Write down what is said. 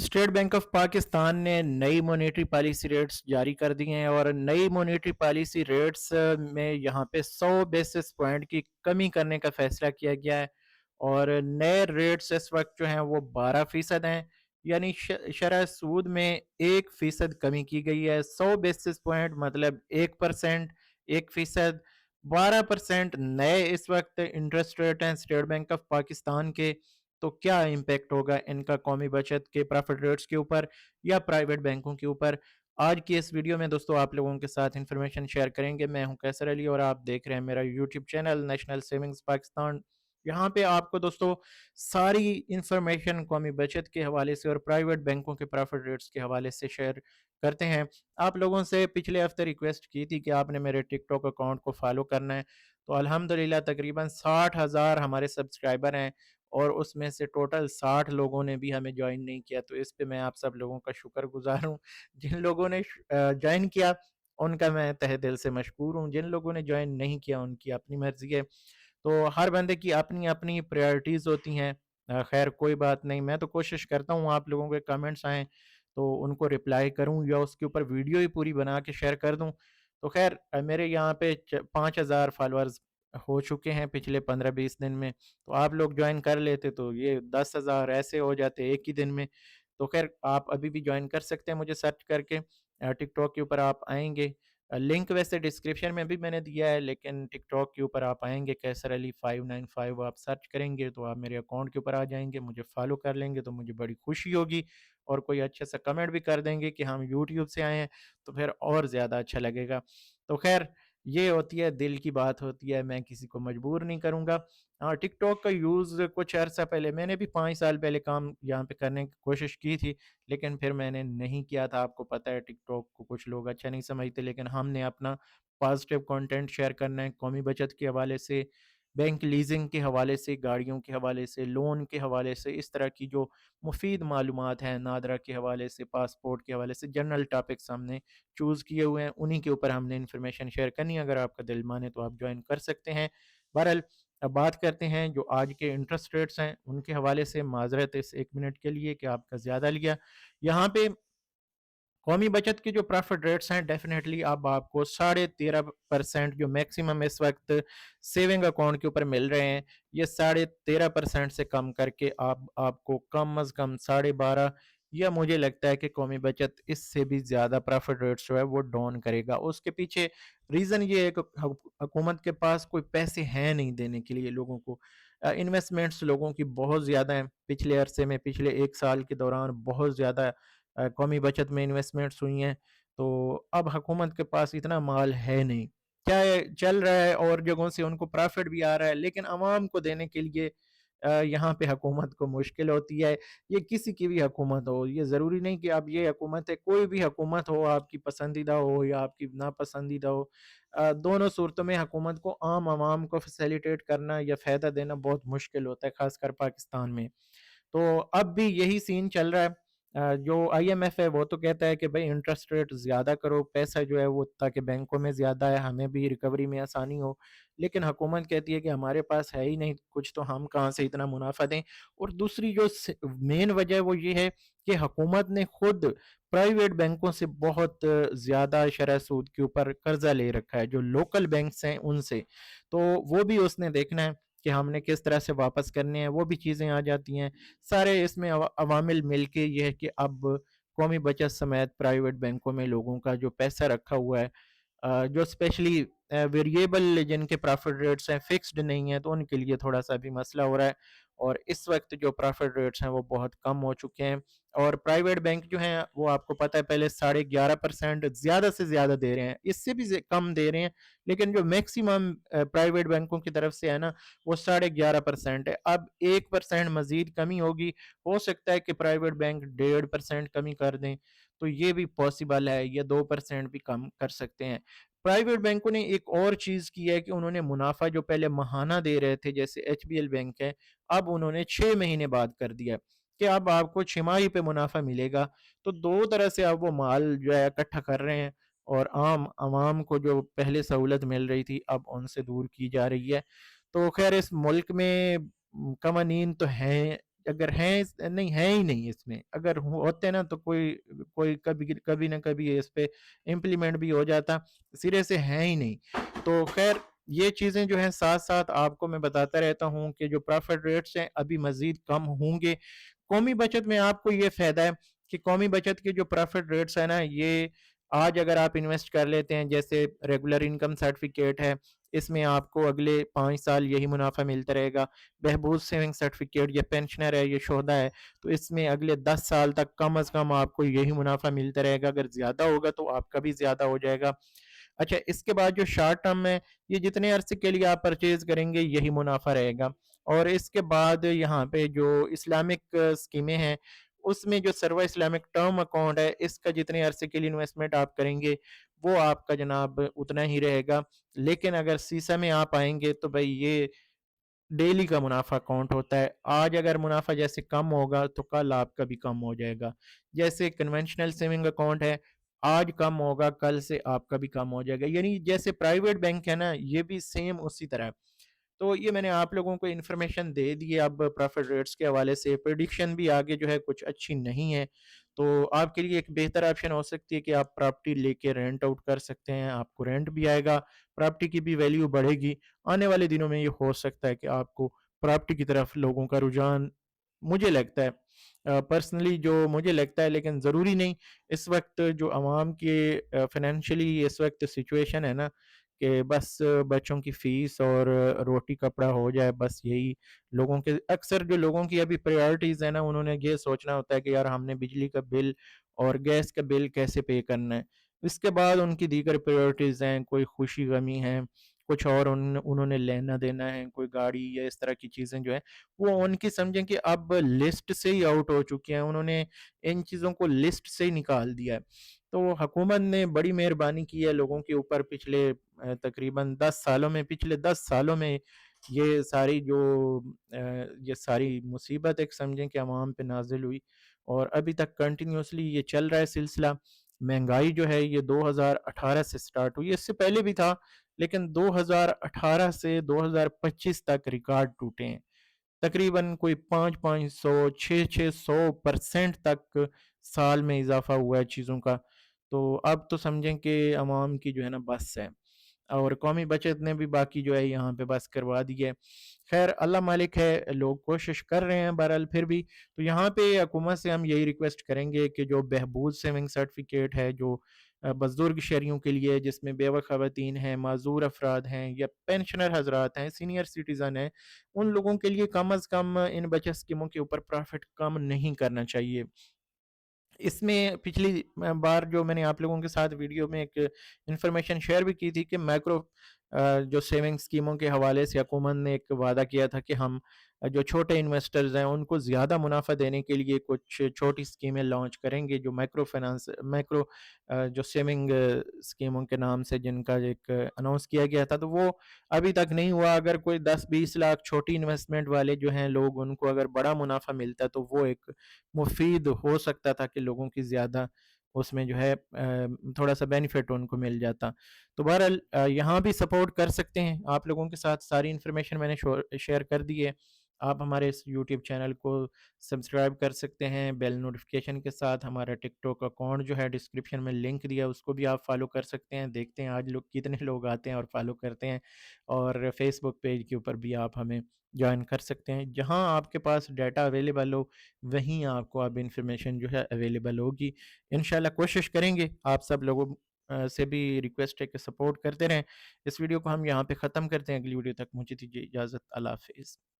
State bank of Pakistan ने नई monetary policy rates जारी कर दिए हैं और नई मॉनेटरी पॉलिसी रेट्स में यहाँ पे 100 बेसिस पॉइंट की कमी करने का फैसला किया गया है। और नए रेट्स इस वक्त जो हैं वो 12% हैं, यानी शरह सूद में 1% कमी की गई है। 100 बेसिस पॉइंट मतलब 1%, 1%। 12% नए इस वक्त इंटरेस्ट रेट हैं स्टेट बैंक ऑफ पाकिस्तान के। तो क्या इम्पैक्ट होगा इनका कौमी बचत के प्रॉफिट रेट्स के ऊपर या प्राइवेट बैंकों के ऊपर? आज की इस वीडियो में दोस्तों आप लोगों के साथ इन्फॉर्मेशन शेयर करेंगे। मैं हूं कैसर अली और आप देख रहे हैं मेरा YouTube channel national savings Pakistan. यहाँ पे आपको दोस्तों सारी इंफॉर्मेशन कौमी बचत के हवाले से और प्राइवेट बैंकों के प्रॉफिट रेट्स के हवाले से शेयर करते हैं। आप लोगों से पिछले हफ्ते रिक्वेस्ट की थी कि आपने मेरे टिकटॉक अकाउंट को फॉलो करना है। तो अल्हम्दुलिल्लाह तकरीबन 60,000 हमारे सब्सक्राइबर हैं और उसमें से टोटल 60 लोगों ने भी हमें ज्वाइन नहीं किया। तो इस पे मैं आप सब लोगों का शुक्रगुजार हूँ। जिन लोगों ने ज्वाइन किया उनका मैं तहे दिल से मशकूर हूँ। जिन लोगों ने ज्वाइन नहीं किया उनकी अपनी मर्जी है। तो हर बंदे की अपनी अपनी प्रायोरिटीज़ होती हैं। खैर कोई बात नहीं, मैं तो कोशिश करता हूँ आप लोगों के कमेंट्स आएँ तो उनको रिप्लाई करूँ या उसके ऊपर वीडियो ही पूरी बना के शेयर कर दूँ। तो खैर मेरे यहाँ पे 5,000 फॉलोअर्स हो चुके हैं पिछले 15-20 दिन में। तो आप लोग ज्वाइन कर लेते तो ये 10,000 ऐसे हो जाते एक ही दिन में। तो खैर आप अभी भी ज्वाइन कर सकते हैं मुझे सर्च करके। टिकटॉक के ऊपर आप आएंगे, लिंक वैसे डिस्क्रिप्शन में भी मैंने दिया है, लेकिन टिकटॉक के ऊपर आप आएंगे कैसर अली 595 आप सर्च करेंगे तो आप मेरे अकाउंट के ऊपर आ जाएंगे, मुझे फॉलो कर लेंगे तो मुझे बड़ी खुशी होगी। और कोई अच्छा सा कमेंट भी कर देंगे कि हम यूट्यूब से आए हैं तो फिर और ज़्यादा अच्छा लगेगा। तो खैर ये होती है, दिल की बात होती है, मैं किसी को मजबूर नहीं करूँगा। हाँ, टिकटॉक का यूज़ कुछ अर्सा पहले मैंने भी 5 साल पहले काम यहाँ पे करने की कोशिश की थी, लेकिन फिर मैंने नहीं किया था। आपको पता है टिकटॉक को कुछ लोग अच्छा नहीं समझते, लेकिन हमने अपना पॉजिटिव कंटेंट शेयर करना है कौमी बचत के हवाले से, बैंक लीजिंग के हवाले से, गाड़ियों के हवाले से, लोन के हवाले से, इस तरह की जो मुफीद मालूमात हैं, नादरा के हवाले से, पासपोर्ट के हवाले से, जनरल टॉपिक्स हमने चूज़ किए हुए हैं, उन्हीं के ऊपर हमने इन्फॉर्मेशन शेयर करनी है। अगर आपका दिल माने तो आप ज्वाइन कर सकते हैं। बहरहाल अब बात करते हैं जो आज के इंटरेस्ट रेट्स हैं उनके हवाले से। माजरत इस 1 मिनट के लिए कि आपका ज़्यादा लिया। यहाँ पे कौमी बचत के जो प्रॉफिट रेट्स हैं डेफिनेटली अब आपको 13.5% जो मैक्सिमम इस वक्त सेविंग अकाउंट के ऊपर मिल रहे हैं, ये 13.5% से कम करके आप आपको कम अज़ कम 12.5, या मुझे लगता है कि कौमी बचत इससे भी ज़्यादा प्रॉफिट रेट्स जो है वो डाउन करेगा। उसके पीछे रीज़न ये है कि हुकूमत के पास कोई पैसे हैं नहीं देने के लिए लोगों को। इन्वेस्टमेंट्स लोगों की बहुत ज़्यादा हैं, पिछले अरसे में पिछले 1 साल के दौरान बहुत ज़्यादा कौमी बचत में इन्वेस्टमेंट्स हुई हैं। तो अब हुकूमत के पास इतना माल है नहीं। क्या है, चल रहा है और जगहों से उनको प्रॉफ़िट भी आ रहा है, लेकिन आवाम को देने के लिए यहाँ पे हुकूमत को मुश्किल होती है। ये किसी की भी हुकूमत हो, ये ज़रूरी नहीं कि अब ये हुकूमत है, कोई भी हुकूमत हो, आपकी पसंदीदा हो या आपकी नापसंदीदा हो। दोनों सूरतों में हुकूमत को आम आवाम को फैसिलिटेट करना या फ़ायदा देना बहुत मुश्किल होता है, ख़ासकर पाकिस्तान में। तो अब भी यही सीन चल रहा है। जो आईएमएफ है वो तो कहता है कि भाई इंटरेस्ट रेट ज़्यादा करो, पैसा जो है वो ताकि बैंकों में ज़्यादा है, हमें भी रिकवरी में आसानी हो। लेकिन हुकूमत कहती है कि हमारे पास है ही नहीं कुछ, तो हम कहाँ से इतना मुनाफा दें। और दूसरी जो मेन वजह वो ये है कि हुकूमत ने खुद प्राइवेट बैंकों से बहुत ज़्यादा शरह सूद के ऊपर कर्जा ले रखा है, जो लोकल बैंक्स हैं उनसे। तो वो भी उसने देखना है कि हमने किस तरह से वापस करने हैं, वो भी चीज़ें आ जाती हैं। सारे इसमें अवामिल मिल के ये है कि अब कौमी बचत समेत प्राइवेट बैंकों में लोगों का जो पैसा रखा हुआ है, जो स्पेशली वेरिएबल जिनके प्रॉफिट रेट्स हैं, फिक्स्ड नहीं है, तो उनके लिए थोड़ा-सा अभी मसला हो रहा है। और इस वक्त जो प्रॉफिट रेट्स हैं वो बहुत कम हो चुके हैं। और प्राइवेट बैंक जो हैं वो आपको पता है पहले 11.5% ज़्यादा से ज़्यादा दे रहे हैं, इससे भी कम दे रहे हैं। लेकिन जो मैक्सिमम प्राइवेट बैंकों की तरफ से है ना, वो 11.5% है। अब 1% मज़ीद कमी होगी, हो सकता है कि प्राइवेट बैंक 1.5% कमी कर दें, तो ये भी पॉसिबल है, या 2% भी कम कर सकते हैं। प्राइवेट बैंकों ने एक और चीज़ की है कि उन्होंने मुनाफा जो पहले माहाना दे रहे थे, जैसे एचबीएल बैंक है, अब उन्होंने 6 महीने बाद कर दिया कि अब आपको छमाही पे मुनाफा मिलेगा। तो 2 तरह से अब वो माल जो है इकट्ठा कर रहे हैं, और आम आवाम को जो पहले सहूलत मिल रही थी अब उनसे दूर की जा रही है। तो खैर इस मुल्क में कवानीन तो हैं, اگر ہیں نہیں ہے ہی نہیں اس میں، اگر ہوتے نا تو کوئی کوئی کبھی کبھی نہ کبھی اس پہ امپلیمنٹ بھی ہو جاتا، سرے سے ہے ہی نہیں۔ تو خیر یہ چیزیں جو ہیں ساتھ ساتھ آپ کو میں بتاتا رہتا ہوں کہ جو پرافٹ ریٹس ہیں ابھی مزید کم ہوں گے۔ قومی بچت میں آپ کو یہ فائدہ ہے کہ قومی بچت کے جو پرافٹ ریٹس ہیں نا، یہ آج اگر آپ انویسٹ کر لیتے ہیں، جیسے ریگولر انکم سرٹیفکیٹ ہے، اس میں آپ کو اگلے 5 سال یہی منافع ملتا رہے گا۔ بہبود سیونگ سرٹیفکیٹ، یہ پینشنر ہے، یہ شہدا ہے، تو اس میں اگلے 10 سال تک کم از کم آپ کو یہی منافع ملتا رہے گا، اگر زیادہ ہوگا تو آپ کا بھی زیادہ ہو جائے گا۔ اچھا، اس کے بعد جو شارٹ ٹرم ہے، یہ جتنے عرصے کے لیے آپ پرچیز کریں گے یہی منافع رہے گا۔ اور اس کے بعد یہاں پہ جو اسلامک اسکیمیں ہیں، اس میں جو سروا اسلامک ٹرم اکاؤنٹ ہے، اس کا جتنے عرصے کے لیے انویسٹمنٹ آپ کریں گے وہ آپ کا جناب اتنا ہی رہے گا۔ لیکن اگر سیسا میں آپ آئیں گے تو بھائی یہ ڈیلی کا منافع کاؤنٹ ہوتا ہے، آج اگر منافع جیسے کم ہوگا تو کل آپ کا بھی کم ہو جائے گا۔ جیسے کنونشنل سیونگ اکاؤنٹ ہے، آج کم ہوگا کل سے آپ کا بھی کم ہو جائے گا، یعنی جیسے پرائیویٹ بینک ہے نا، یہ بھی سیم اسی طرح ہے۔ تو یہ میں نے آپ لوگوں کو انفارمیشن دے دی ہے اب پرافٹ ریٹس کے حوالے سے، پریڈکشن بھی آگے جو ہے کچھ اچھی نہیں ہے، تو آپ کے لیے ایک بہتر آپشن ہو سکتی ہے کہ آپ پراپرٹی لے کے رینٹ آؤٹ کر سکتے ہیں، آپ کو رینٹ بھی آئے گا، پراپرٹی کی بھی ویلیو بڑھے گی۔ آنے والے دنوں میں یہ ہو سکتا ہے کہ آپ کو پراپرٹی کی طرف لوگوں کا رجحان، مجھے لگتا ہے پرسنلی جو مجھے لگتا ہے، لیکن ضروری نہیں۔ اس وقت جو عوام کے فائنینشلی اس وقت سچویشن ہے نا، کہ بس بچوں کی فیس اور روٹی کپڑا ہو جائے، بس یہی لوگوں کے، اکثر جو لوگوں کی ابھی پریورٹیز ہیں نا، انہوں نے یہ سوچنا ہوتا ہے کہ یار ہم نے بجلی کا بل اور گیس کا بل کیسے پے کرنا ہے۔ اس کے بعد ان کی دیگر پریورٹیز ہیں، کوئی خوشی غمی ہے، کچھ اور انہوں نے لینا دینا ہے، کوئی گاڑی یا اس طرح کی چیزیں جو ہیں وہ ان کی سمجھیں کہ اب لسٹ سے ہی آؤٹ ہو چکی ہیں، انہوں نے ان چیزوں کو لسٹ سے ہی نکال دیا ہے۔ تو حکومت نے بڑی مہربانی کی ہے لوگوں کے اوپر، پچھلے تقریباً 10 سالوں میں، پچھلے 10 سالوں میں یہ ساری جو یہ ساری مصیبت ایک سمجھیں کہ عوام پہ نازل ہوئی، اور ابھی تک کنٹینیوسلی یہ چل رہا ہے سلسلہ۔ مہنگائی جو ہے یہ 2018 سے سٹارٹ ہوئی، اس سے پہلے بھی تھا، لیکن 2018 سے 2025 تک ریکارڈ ٹوٹے ہیں، تقریباً کوئی 500 600% تک سال میں اضافہ ہوا ہے چیزوں کا۔ تو اب تو سمجھیں کہ عوام کی جو ہے نا بس ہے، اور قومی بچت نے بھی باقی جو ہے یہاں پہ بس کروا دی ہے۔ خیر اللہ مالک ہے، لوگ کوشش کر رہے ہیں بہرحال پھر بھی۔ تو یہاں پہ حکومت سے ہم یہی ریکویسٹ کریں گے کہ جو بہبود سیونگ سرٹیفکیٹ ہے، جو بزرگ شہریوں کے لیے، جس میں بیوہ خواتین ہیں، معذور افراد ہیں، یا پینشنر حضرات ہیں، سینئر سٹیزن ہیں، ان لوگوں کے لیے کم از کم ان بچت اسکیموں کے اوپر پرافٹ کم نہیں کرنا چاہیے۔ اس میں پچھلی بار جو میں نے آپ لوگوں کے ساتھ ویڈیو میں ایک انفارمیشن شیئر بھی کی تھی کہ مائکرو جو سیونگ اسکیموں کے حوالے سے حکومت نے ایک وعدہ کیا تھا کہ ہم جو چھوٹے انویسٹرز ہیں ان کو زیادہ منافع دینے کے لیے کچھ چھوٹی اسکیمیں لانچ کریں گے، جو مائکرو فائنانس، مائکرو جو سیونگ اسکیموں کے نام سے جن کا ایک اناؤنس کیا گیا تھا، تو وہ ابھی تک نہیں ہوا۔ اگر کوئی 10-20 لاکھ چھوٹی انویسٹمنٹ والے جو ہیں لوگ، ان کو اگر بڑا منافع ملتا تو وہ ایک مفید ہو سکتا تھا کہ لوگوں کی زیادہ اس میں جو ہے تھوڑا سا بینیفٹ ان کو مل جاتا۔ تو بہرحال یہاں بھی سپورٹ کر سکتے ہیں آپ لوگوں کے ساتھ، ساری انفارمیشن میں نے شیئر کر دی ہے۔ آپ ہمارے اس یوٹیوب چینل کو سبسکرائب کر سکتے ہیں بیل نوٹیفکیشن کے ساتھ، ہمارا ٹک ٹاک اکاؤنٹ جو ہے ڈسکرپشن میں لنک دیا، اس کو بھی آپ فالو کر سکتے ہیں، دیکھتے ہیں آج لوگ کتنے لوگ آتے ہیں اور فالو کرتے ہیں۔ اور فیس بک پیج کے اوپر بھی آپ ہمیں جوائن کر سکتے ہیں، جہاں آپ کے پاس ڈیٹا اویلیبل ہو وہیں آپ کو اب انفارمیشن جو ہے اویلیبل ہوگی۔ انشاءاللہ کوشش کریں گے، آپ سب لوگوں سے بھی ریکویسٹ ہے کہ سپورٹ کرتے رہیں۔ اس ویڈیو کو ہم یہاں پہ ختم کرتے ہیں، اگلی ویڈیو تک مجھے دیجیے اجازت، اللہ حافظ۔